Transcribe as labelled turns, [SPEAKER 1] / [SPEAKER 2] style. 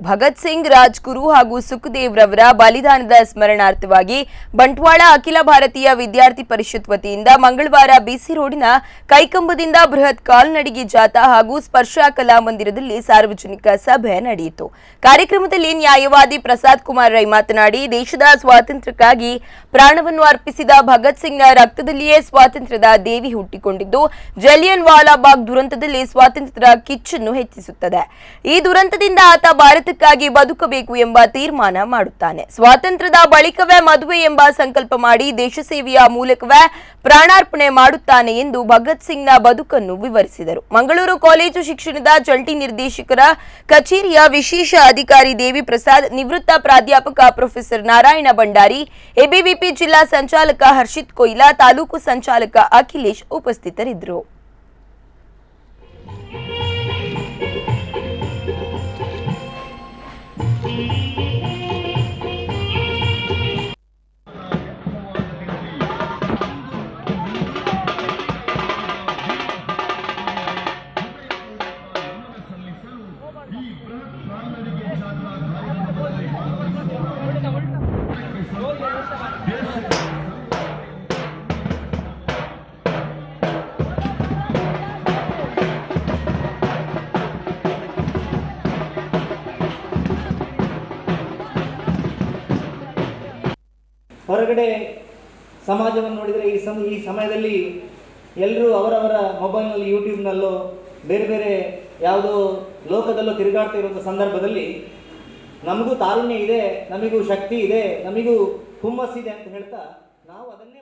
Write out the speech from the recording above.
[SPEAKER 1] ಭಗತ್ ಸಿಂಗ್, ರಾಜ್ಗುರು ಹಾಗೂ ಸುಖದೇವ್ ರವರ ಬಲಿದಾನದ ಸ್ಮರಣಾರ್ಥವಾಗಿ ಬಂಟ್ವಾಳ ಅಖಿಲ ಭಾರತೀಯ ವಿದ್ಯಾರ್ಥಿ ಪರಿಷತ್ ವತಿಯಿಂದ ಮಂಗಳವಾರ ಬಿಸಿ ರೋಡಿನ ಕೈಕಂಬದಿಂದ ಬೃಹತ್ ಕಾಲ್ನಡಿಗೆ ಜಾಥಾ ಹಾಗೂ ಸ್ಪರ್ಶ ಕಲಾ ಮಂದಿರದಲ್ಲಿ ಸಾರ್ವಜನಿಕ ಸಭೆ ನಡೆಯಿತು. ಕಾರ್ಯಕ್ರಮದಲ್ಲಿ ನ್ಯಾಯವಾದಿ ಪ್ರಸಾದ್ ಕುಮಾರ್ ರೈ ಮಾತನಾಡಿ, ದೇಶದ ಸ್ವಾತಂತ್ರ್ಯಕ್ಕಾಗಿ ಪ್ರಾಣವನ್ನು ಅರ್ಪಿಸಿದ ಭಗತ್ ಸಿಂಗ್ನ ರಕ್ತದಲ್ಲಿಯೇ ಸ್ವಾತಂತ್ರ್ಯದ ದೇವಿ ಹುಟ್ಟಿಕೊಂಡಿದ್ದು, ಜಲಿಯನ್ ವಾಲಾಬಾಗ್ ದುರಂತದಲ್ಲಿ ಸ್ವಾತಂತ್ರ್ಯದ ಕಿಚ್ಚನ್ನು ಹೆಚ್ಚಿಸುತ್ತದೆ. ಈ ದುರಂತದಿಂದ ಆತ ಭಾರತಕ್ಕಾಗಿ ಬದುಕಬೇಕು ಎಂಬ ತೀರ್ಮಾನ ಮಾಡುತ್ತಾನೆ. ಸ್ವಾತಂತ್ರ್ಯದ ಬಳಿಕವೇ ಮದುವೆ ಎಂಬ ಸಂಕಲ್ಪ ಮಾಡಿ ದೇಶ ಸೇವೆಯ ಮೂಲಕವೇ ಪ್ರಾಣಾರ್ಪಣೆ ಮಾಡುತ್ತಾನೆ ಎಂದು ಭಗತ್ ಸಿಂಗ್ನ ಬದುಕನ್ನು ವಿವರಿಸಿದರು. ಮಂಗಳೂರು ಕಾಲೇಜು ಶಿಕ್ಷಣದ ಜಂಟಿ ನಿರ್ದೇಶಕರ ಕಚೇರಿಯ ವಿಶೇಷ ಅಧಿಕಾರಿ ದೇವಿ ಪ್ರಸಾದ್, ನಿವೃತ್ತ ಪ್ರಾಧ್ಯಾಪಕ ಪ್ರೊಫೆಸರ್ ನಾರಾಯಣ ಭಂಡಾರಿ, ಎಬಿವಿಪಿ ಜಿಲ್ಲಾ ಸಂಚಾಲಕ ಹರ್ಷಿತ್ ಕೊಯ್ಲಾ, ತಾಲೂಕು ಸಂಚಾಲಕ ಅಖಿಲೇಶ್ ಉಪಸ್ಥಿತರಿದ್ದರು.
[SPEAKER 2] ಹೊರಗಡೆ ಸಮಾಜವನ್ನು ನೋಡಿದರೆ ಈ ಸಮಯದಲ್ಲಿ ಎಲ್ಲರೂ ಅವರವರ ಮೊಬೈಲ್ನಲ್ಲಿ, ಯೂಟ್ಯೂಬ್ನಲ್ಲೋ ಬೇರೆ ಬೇರೆ ಯಾವುದೋ ಲೋಕದಲ್ಲೋ ತಿರುಗಾಡ್ತಾ ಇರುವಂಥ ಸಂದರ್ಭದಲ್ಲಿ ನಮಗೂ ತಾರುಣ್ಯ ಇದೆ, ನಮಗೂ ಶಕ್ತಿ ಇದೆ, ನಮಗೂ ಹುಮ್ಮಸ್ಸಿದೆ ಅಂತ ಹೇಳ್ತಾ ನಾವು ಅದನ್ನೇ